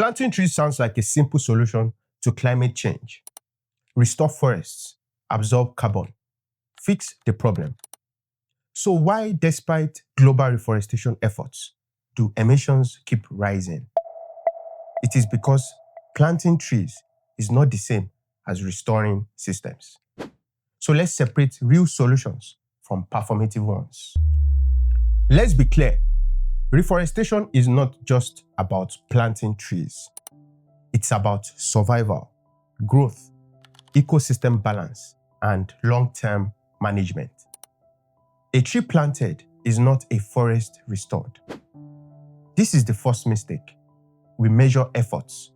Planting trees sounds like a simple solution to climate change. Restore forests, absorb carbon, fix the problem. So why, despite global reforestation efforts, do emissions keep rising? It is because planting trees is not the same as restoring systems. So let's separate real solutions from performative ones. Let's be clear, reforestation is not just about planting trees. It's about survival, growth, ecosystem balance, and long-term management. A tree planted is not a forest restored. This is the first mistake. We measure efforts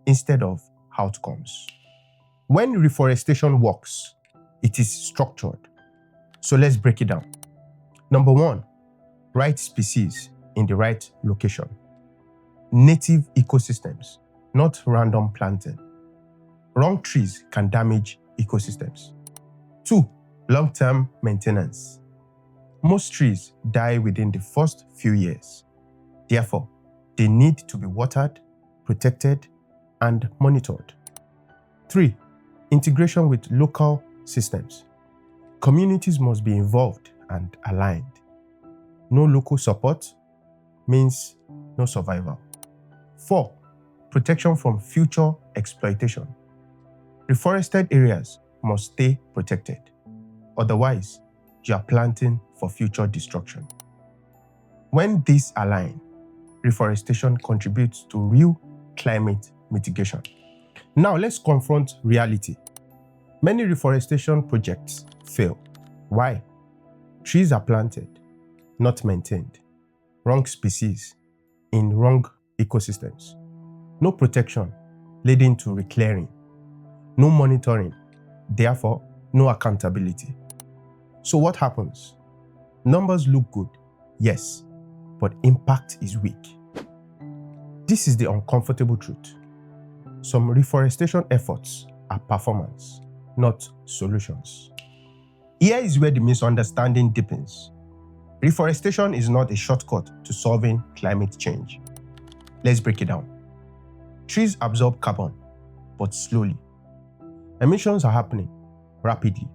instead of outcomes. When reforestation works, it is structured. So let's break it down. Number 1, right species in the right location. Native ecosystems, not random planting. Wrong trees can damage ecosystems. 2, long-term maintenance. Most trees die within the first few years. Therefore, they need to be watered, protected, and monitored. 3, integration with local systems. Communities must be involved and aligned. No local support means no survival. 4, protection from future exploitation. Reforested areas must stay protected. Otherwise, you are planting for future destruction. When these align, reforestation contributes to real climate mitigation. Now let's confront reality. Many reforestation projects fail. Why? Trees are planted, not maintained. Wrong species in wrong ecosystems. No protection, leading to reclearing. No monitoring, therefore no accountability. So what happens? Numbers look good, yes, but impact is weak. This is the uncomfortable truth. Some reforestation efforts are performance, not solutions. Here is where the misunderstanding deepens. Reforestation is not a shortcut to solving climate change. Let's break it down. Trees absorb carbon, but slowly. Emissions are happening rapidly.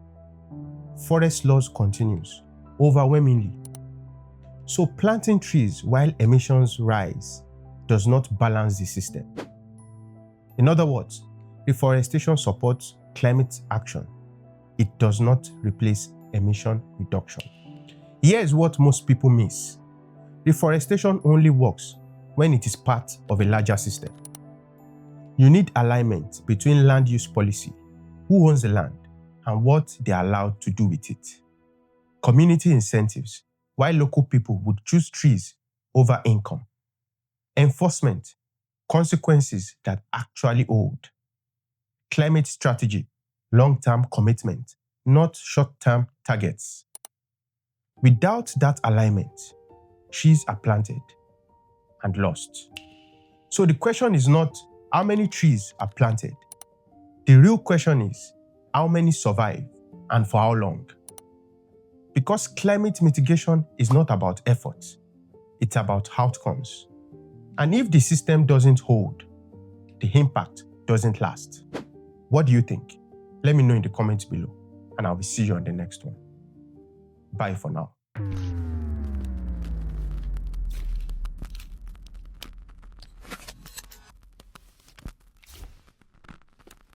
Forest loss continues overwhelmingly. So planting trees while emissions rise does not balance the system. In other words, reforestation supports climate action. It does not replace emission reduction. Here is what most people miss. Reforestation only works when it is part of a larger system. You need alignment between land use policy, who owns the land, and what they are allowed to do with it. Community incentives, why local people would choose trees over income. Enforcement, consequences that actually hold. Climate strategy, long-term commitment, not short-term targets. Without that alignment, trees are planted and lost. So the question is not how many trees are planted. The real question is how many survive and for how long. Because climate mitigation is not about effort, it's about outcomes. And if the system doesn't hold, the impact doesn't last. What do you think? Let me know in the comments below, and I will see you on the next one. Bye for now.